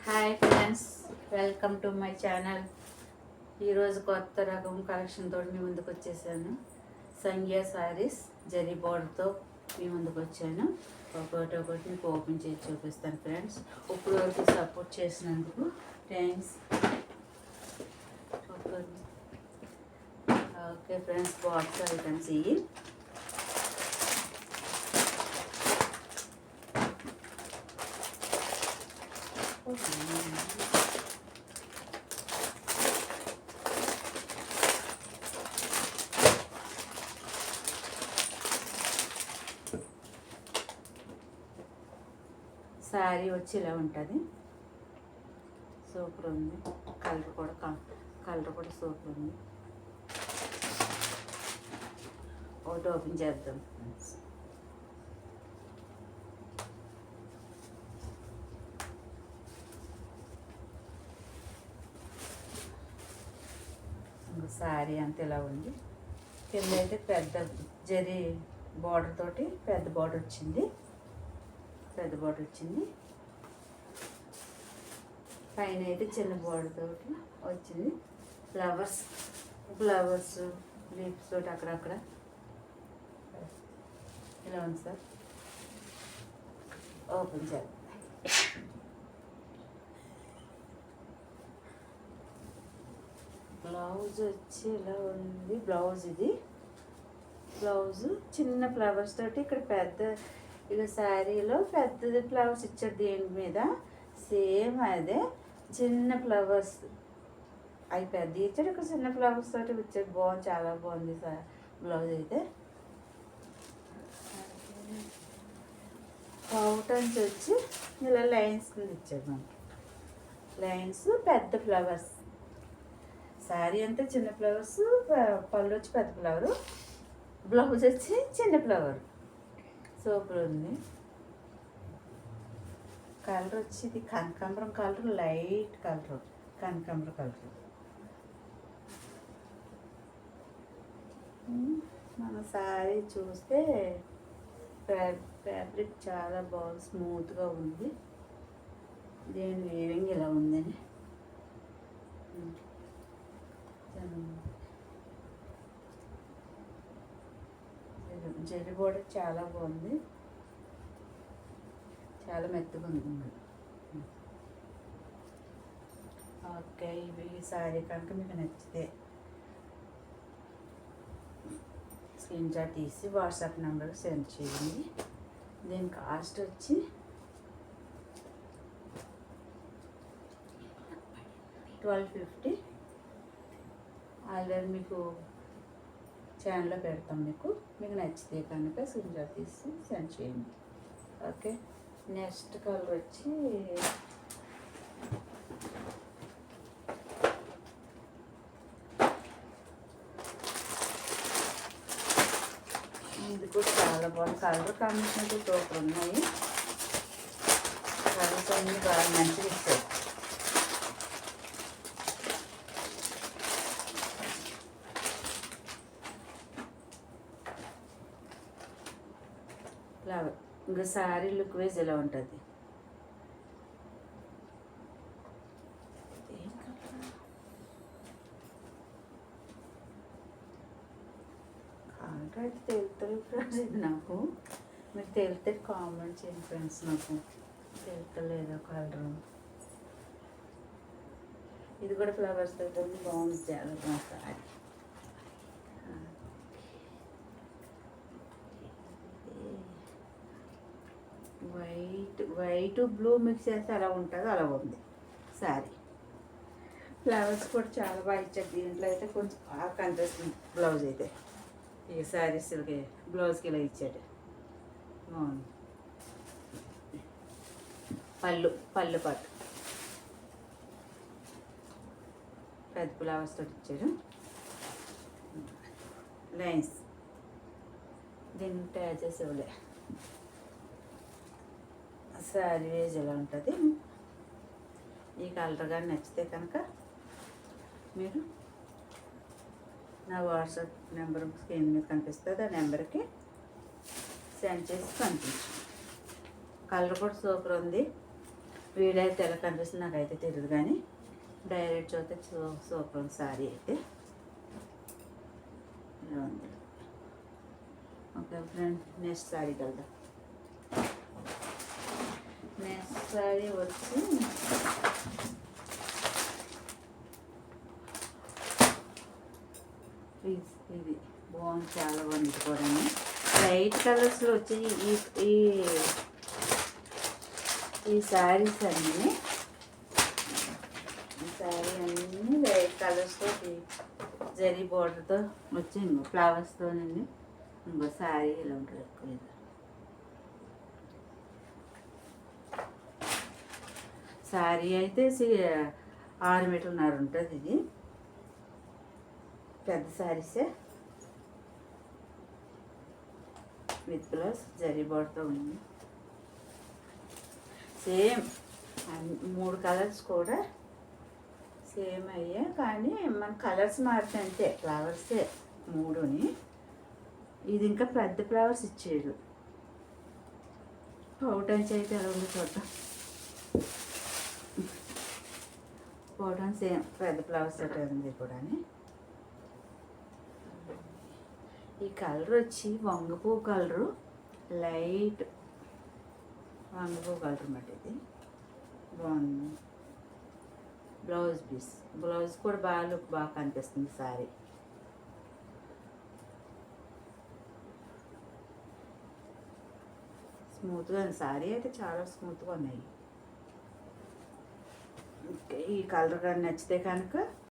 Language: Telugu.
Hi friends, welcome to my channel. ఈరోజు కొత్త రకం కలెక్షన్ తోటి మీ ముందుకు వచ్చేసాను. సంగ్యా శారీస్ జరీ బోర్డర్తో మీ ముందుకు వచ్చాను. ఒకటి మీకు ఓపెన్ చేసి చూపిస్తాను ఫ్రెండ్స్. ఇప్పుడు వరకు సపోర్ట్ చేసినందుకు thanks. Okay friends, box items ఇవి. శారీ వచ్చి ఇలా ఉంటుంది. సూపర్ ఉంది. కలర్ కూడా సూపర్ ఉంది. ఒకటి ఓపెన్ చేద్దాం ఫ్రెండ్స్. శారీ అంతా ఇలా ఉంది. కింద అయితే పెద్ద జరీ బార్డర్ తోటి పెద్ద బార్డర్ వచ్చింది. పైన అయితే చిన్న బార్డర్ తోటి వచ్చింది. ఫ్లవర్స్ లీవ్స్ తోటి అక్కడక్కడ ఇలా ఉంది సార్. ఓపెన్ చేద్దాం. బ్లౌజ్ వచ్చి ఇలా ఉంది. బ్లౌజ్ చిన్న ఫ్లవర్స్ తోటి ఇక్కడ పెద్ద ఇలా శారీలో పెద్దది ఫ్లవర్స్ ఇచ్చారు. దీని మీద సేమ్ అదే చిన్న ఫ్లవర్స్ అవి పెద్ద ఇచ్చాడు. ఇక్కడ చిన్న ఫ్లవర్స్ తోటి ఇచ్చాడు. బాగుంది, చాలా బాగుంది సార్. బ్లౌజ్ అయితే కాటన్స్ వచ్చి ఇలా లైన్స్ కింద ఇచ్చాడు మనకి. లైన్స్ పెద్ద ఫ్లవర్స్. శారీ అంతా చిన్న ఫ్లవర్స్, పళ్ళు వచ్చి పెద్ద ఫ్లవరు, బ్లౌజ్ వచ్చి చిన్న ఫ్లవర్. సూపర్ ఉంది. కలర్ వచ్చి ఇది కనకాంబరం కలర్, లైట్ కలర్, కనకాంబరం కలర్. మన శారీ చూస్తే ఫ్యాబ్రిక్ చాలా బాగుంది, స్మూత్గా ఉంది. దీని వీవింగ్ ఇలా ఉందని జరీ బోర్డర్ చాలా బాగుంది, చాలా మెత్తగా ఉంది. ఓకే, ఈ శారీ కనుక మీకు నచ్చితే స్క్రీన్ షాట్ తీసి వాట్సాప్ నెంబర్కి సెండ్ చేయండి. దీని కాస్ట్ వచ్చి $1250. ఆల్రెడీ మీకు ఛానల్లో పెడతాం. మీకు నచ్చితే కనుక స్క్రీన్ షాట్ తీసి సెండ్ చేయండి. ఓకే, నెక్స్ట్ కలర్ వచ్చి ఇది కూడా చాలా బాగుంది. కలర్ కాంబినేషన్ సూపర్ ఉన్నాయి. కలర్స్ అన్నీ బాగా మంచిగా ఇచ్చాయి. ఫ్లవర్ ఇంకా శారీ లుక్ వైజ్ ఎలా ఉంటుంది. కలర్ అయితే తెలుస్తుంది ఫ్రెండ్స్. ఇది నాకు మీరు తెలితే కామెంట్ చేయండి ఫ్రెండ్స్. నాకు తెలుస్తలేదు కలర్. ఇది కూడా ఫ్లవర్స్ అయితే బాగుంది, చాలా బాగుంది శారీ. వైట్ బ్లూ మిక్స్ చేస్తే అలా ఉంటుంది, అలా ఉంది శారీ. ఫ్లవర్స్ కూడా చాలా బాగా ఇచ్చారు. దీంట్లో అయితే కొంచెం బాగా కనిపిస్తుంది బ్లౌజ్ అయితే. ఈ శారీస్కి బ్లౌజ్కి ఇలా ఇచ్చాడు, బాగుంది. పళ్ళు పాటు పెద్ద ఫ్లవర్స్ తోటి ఇచ్చాడు. లైన్స్ దీని ట్యాచెస్ ఇవ్వలే. శారీ వేజ్ ఎలా ఉంటుంది. ఈ కలర్ కానీ నచ్చితే కనుక మీరు నా వాట్సాప్ నెంబర్ స్క్రీన్ మీద కనిపిస్తుంది. ఆ నెంబర్కి సెండ్ చేసి పంపించు. కలర్ కూడా సూపర్ ఉంది. వీడియో అయితే ఎలా కనిపిస్తుంది నాకైతే తెలియదు, కానీ డైరెక్ట్ చూస్తే సూపర్ ఉంది శారీ అయితే. ఇలా ఉంది. ఓకే ఫ్రెండ్, నెక్స్ట్ శారీకి వెళ్దాం. నెక్స్ట్ శారీ వచ్చి ఇది బాగుంది, చాలా బాగుంది కూడా. లైట్ కలర్స్లో వచ్చి ఈ ఈ శారీస్ అన్నీ లైట్ కలర్స్తో జరీ బోర్డర్తో వచ్చి ఇంకో ఫ్లవర్స్తోనండి. ఇంకో శారీ ఇలా ఉంటుంది ఎక్కువ. శారీ అయితే 6 మీటర్లున్నర ఉంటుంది. ఇది పెద్ద శారీసే విత్ ప్లస్ జరీ బోర్డర్తో ఉంది. సేమ్ 3 కలర్స్ కూడా సేమ్ అయ్యా, కానీ మన కలర్స్ మారుతాయి అంతే. ఫ్లవర్సే 3ని. ఇది ఇంకా పెద్ద ఫ్లవర్స్ ఇచ్చాడు. పౌటన్స్ అయితే ఎలా ఉంది చూద్దాం. పౌటన్ సేమ్ పెద్ద ఫ్లవర్స్ అయితే ఉంది కూడా. ఈ కలర్ వచ్చి వంగపూ కలరు, లైట్ వంగపూ కలర్ అన్నమాట. ఇది బాగుంది. బ్లౌజ్ పీస్, బ్లౌజ్ కూడా బాగా కనిపిస్తుంది సారీ. స్మూత్గా ఉంది సారీ అయితే, చాలా స్మూత్గా ఉన్నాయి. ఈ కలర్ కానీ నచ్చితే కనుక